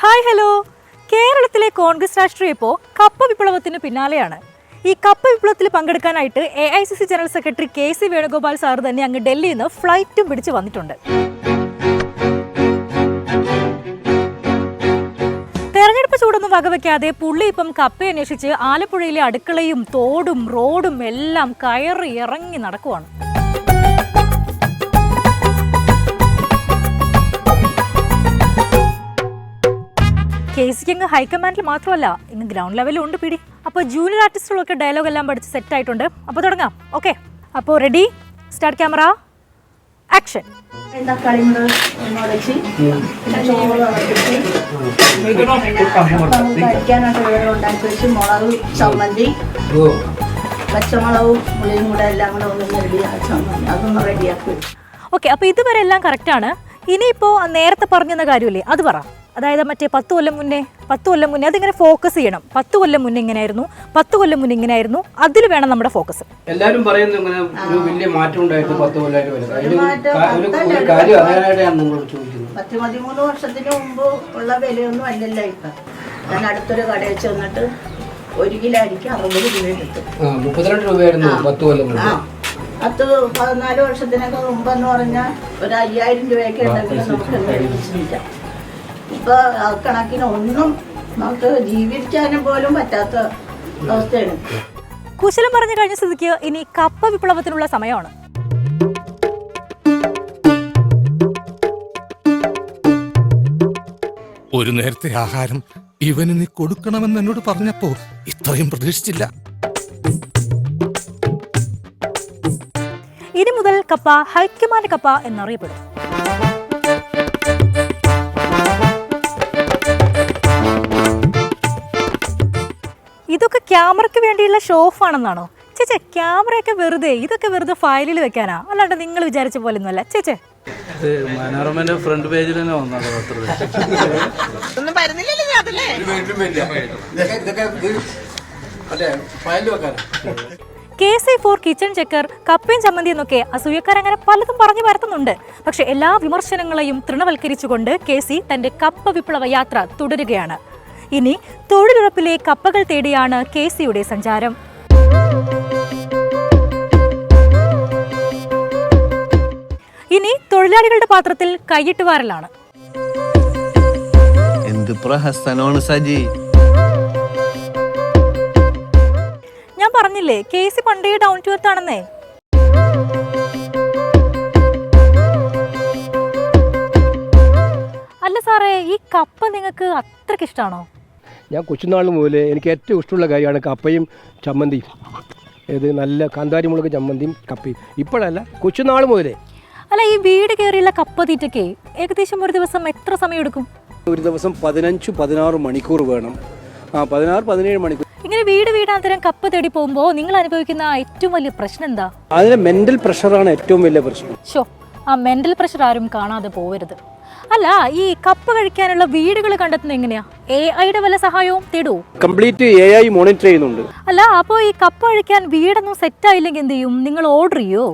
Hi hello. കേരളത്തിലെ കോൺഗ്രസ് രാഷ്ട്രീയം ഇപ്പോൾ കപ്പ വിപ്ലവത്തിന് പിന്നാലെയാണ്. ഈ കപ്പ വിപ്ലവത്തിൽ പങ്കെടുക്കാനായിട്ട് AICC general secretary KC Venugopal sir തന്നെ അങ്ങ് ഡൽഹിയിൽ നിന്ന് ഫ്ലൈറ്റും പിടിച്ച് വന്നിട്ടുണ്ട്. തെരഞ്ഞെടുപ്പ് ചൂടൊന്നും വകവെക്കാതെ പുള്ളി ഇപ്പം കപ്പ അന്വേഷിച്ച് ആലപ്പുഴയിലെ അടുക്കളയും തോടും റോഡും എല്ലാം കയറി ഇറങ്ങി നടക്കുവാണ്. KC അങ്ങ് ഹൈക്കമാൻഡിൽ മാത്രമല്ല, ഇന്ന് ഗ്രൗണ്ട് ലെവലിലും ഉണ്ട് പിടി. അപ്പോൾ ജൂനിയർ ആർട്ടിസ്റ്റുകളൊക്കെ ഡയലോഗ് എല്ലാം പഠിച്ച് സെറ്റ് ആയിട്ടുണ്ട്. അപ്പോൾ തുടങ്ങാം. ഓക്കെ, അപ്പോൾ ready, start camera, action. Okay, അപ്പോൾ ഇതുവരെ എല്ലാം കറക്റ്റാണ്. ഇനിയിപ്പോൾ നേരത്തെ പറഞ്ഞെന്ന കാര്യമില്ലേ, അത് പറ. അതായത് മറ്റേ 10 കൊല്ലം മുന്നേ അതിങ്ങനെ ഫോക്കസ് ചെയ്യണം. 10 കൊല്ലം മുന്നേ ഇങ്ങനെയായിരുന്നു, 10 കൊല്ലം മുന്നേ ഇങ്ങനെയായിരുന്നു, അതിൽ വേണം നമ്മുടെ ഫോക്കസ്. എല്ലാവരും പറയുന്നു ഇങ്ങനെ ഒരു വലിയ മാറ്റം ഉണ്ടായിരുന്നു 10 കൊല്ലമായിട്ട് ഒരു കാര്യം അറിയാനായിട്ടാണ് നിങ്ങളോട് ചോദിക്കുന്നത്. 13 വർഷത്തിന് മുമ്പ് ഉള്ള വിലയൊന്നും അല്ലല്ലോ ഇപ്പം. ഞാൻ അടുത്തൊരു കടയിൽ ചെന്നിട്ട് 1 കിലോ അരിക്ക് 60 രൂപ എടുത്തു. 32 രൂപയായിരുന്നു 10 കൊല്ലം മുമ്പ്. 14 വർഷത്തിനൊക്കെ മുമ്പെന്ന് പറഞ്ഞാൽ ഒരു 5000 രൂപയൊക്കെ ഉണ്ടെങ്കിൽ നമുക്ക് മേടിച്ചില്ല. ഇപ്പൊ കണക്കിന് ഒന്നും നമുക്ക് ജീവിക്കാനും പോലും പറ്റാത്ത അവസ്ഥയാണ്. കുശലം പറഞ്ഞു കഴിഞ്ഞ സ്ഥിതിക്ക് ഇനി കപ്പ വിപ്ലവത്തിനുള്ള സമയമാണ്. ഒരു നേരത്തെ ആഹാരം ഇവന് നീ കൊടുക്കണമെന്ന് എന്നോട് പറഞ്ഞപ്പോ ഇത്രയും പ്രതീക്ഷിച്ചില്ല. ഇനി മുതൽ കപ്പ ഹൈക്കമാൻഡ് കപ്പ എന്നറിയപ്പെടും. ഇതൊക്കെ ക്യാമറയ്ക്ക് വേണ്ടിയുള്ള ഷോ ഓഫ് ആണെന്നാണോ? ചേച്ചേ, ക്യാമറയൊക്കെ ഇതൊക്കെ വെറുതെ ഫയലിൽ വെക്കാനാ, അല്ലാണ്ട് നിങ്ങൾ വിചാരിച്ച പോലെ ഒന്നുമല്ല. ചേച്ചേ, മനോരമന്റെ ഫ്രണ്ട് പേജിൽ തന്നെ വന്നത് KC ഫോർ കിച്ചൺ ചെക്കർ, കപ്പയും ചമ്മന്തി എന്നൊക്കെ അസൂയക്കാരങ്ങനെ പലതും പറഞ്ഞു പരത്തുന്നുണ്ട്. പക്ഷെ എല്ലാ വിമർശനങ്ങളെയും തൃണവൽക്കരിച്ചുകൊണ്ട് KC തന്റെ കപ്പ വിപ്ലവ യാത്ര തുടരുകയാണ്. ഇനി തൊഴിലുറപ്പിലെ കപ്പകൾ തേടിയാണ് KCയുടെ സഞ്ചാരം. ഇനി തൊഴിലാളികളുടെ പാത്രത്തിൽ കൈയിട്ടുവാരലാണ്. എന്ത് പ്രഹസനമാണ് സജി. ഞാൻ പറഞ്ഞില്ലേ, KC പണ്ടേ ഡൗൺ ടു എർത്ത് ആണെന്നേ. അല്ല സാറേ, ഈ കപ്പ നിങ്ങൾക്ക് അത്രയ്ക്ക് ഇഷ്ടമാണോ? ഞാൻ കൊച്ചുനാൾ മുതൽ എനിക്ക് ഏറ്റവും ഇഷ്ടമുള്ള കാര്യമാണ് കപ്പയും ചമ്മന്തിയും. ഇത് നല്ല കാന്താരി മുളക് ചമ്മന്തിയും കപ്പയും. ഇപ്പോഴല്ല, കൊച്ചുനാൾ മുതലേ. അല്ല, ഈ വീട് കയറിയുള്ള കപ്പ തീറ്റയ്ക്ക് ഏകദേശം ഒരു ദിവസം എത്ര സമയം എടുക്കും? ഒരു ദിവസം 15-16 മണിക്കൂർ വേണം. 16-17 മണിക്കൂർ. ഇങ്ങനെ വീടാന്തരം കപ്പ തേടി പോകുമ്പോൾ നിങ്ങൾ അനുഭവിക്കുന്ന ഏറ്റവും വലിയ പ്രശ്നം എന്താ? അതിന് മെന്റൽ പ്രഷറാണ് ഏറ്റവും വലിയ പ്രശ്നം. ആ മെന്റൽ പ്രഷർ ആരും കാണാതെ പോവരുത്. അല്ല, ഈ കപ്പ കഴിക്കാനുള്ള വീടുകൾ കണ്ടെത്തുന്നത് എങ്ങനെയാ? AI-യുടെ വല്ല സഹായവും തേടുവോ? കംപ്ലീറ്റ് AI മോണിറ്റർ ചെയ്യുന്നുണ്ട്. അല്ല, അപ്പോൾ ഈ കപ്പ കഴിക്കാൻ വീടൊന്നും സെറ്റ് ആയില്ലെങ്കിൽ എന്ത് ചെയ്യും? നിങ്ങൾ ഓർഡർ ചെയ്യോ?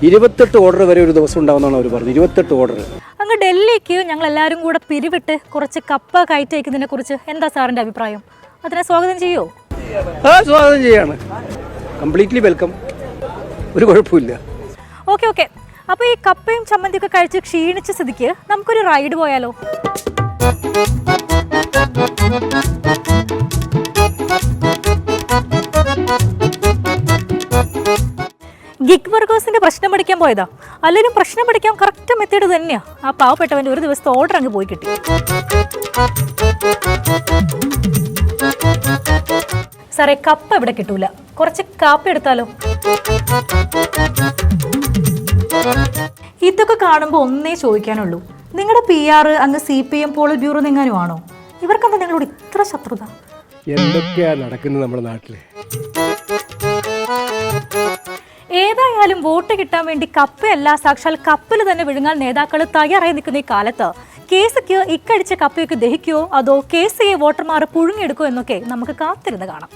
28 ഓർഡർ വരെ ഒരു ദിവസം ഉണ്ടാവുന്നതാണ് അവർ പറഞ്ഞത്. 28 ഓർഡർ. അങ്ങ് ഡൽഹിക്ക് ഞങ്ങൾ എല്ലാവരും കൂടെ പിരിവിട്ട് കുറച്ച് കപ്പ കയറ്റയക്കുന്നതിനെ കുറിച്ച് എന്താ സാറിന്റെ അഭിപ്രായം? അതിനെ സ്വാഗതം ചെയ്യോ? സ്വാഗതം ചെയ്യാണ്. Completely welcome. ഒരു കുഴപ്പമില്ല. ഓക്കെ. അപ്പോൾ ഈ കപ്പയും ചമ്മന്തിയൊക്കെ കഴിച്ച് ക്ഷീണിച്ച സ്ഥിതിക്ക് നമുക്കൊരു റൈഡ് പോയാലോ? ഗിഗ് വർക്കേഴ്സിന്റെ പ്രശ്നം പഠിക്കാൻ പോയതാ. അല്ലെങ്കിൽ പ്രശ്നം പഠിക്കാൻ കറക്റ്റ് മെത്തേഡ് തന്നെയാ. ആ പാവപ്പെട്ടവന്റെ ഒരു ദിവസത്തെ ഓർഡർ അങ്ങ് പോയി കിട്ടി. സാറേ, കപ്പ ഇവിടെ കിട്ടൂല, കുറച്ച് കാപ്പി എടുത്താലോ? ഇതൊക്കെ കാണുമ്പോൾ ഒന്നേ ചോദിക്കാനുള്ളൂ, നിങ്ങളുടെ PR അങ്ങ് CPM പോളിറ്റ് ബ്യൂറോ എങ്ങാനും ആണോ? ഇവർക്കെന്താ നിങ്ങളോട് ഇത്ര ശത്രുത? എന്തൊക്കെയാ നടക്കുന്നത് നമ്മുടെ നാട്ടില്? ഏതായാലും വോട്ട് കിട്ടാൻ വേണ്ടി കപ്പയല്ല, സാക്ഷാൽ കപ്പൽ തന്നെ വിഴുങ്ങാൻ നേതാക്കൾ തയ്യാറായി നിൽക്കുന്ന ഈ കാലത്ത് KCക്ക് ഇക്കടിച്ച കപ്പയൊക്കെ ദഹിക്കുമോ, അതോ KCയെ വോട്ടർമാർ പുഴുങ്ങിയെടുക്കുമോ എന്നൊക്കെ നമുക്ക് കാത്തിരുന്ന് കാണാം.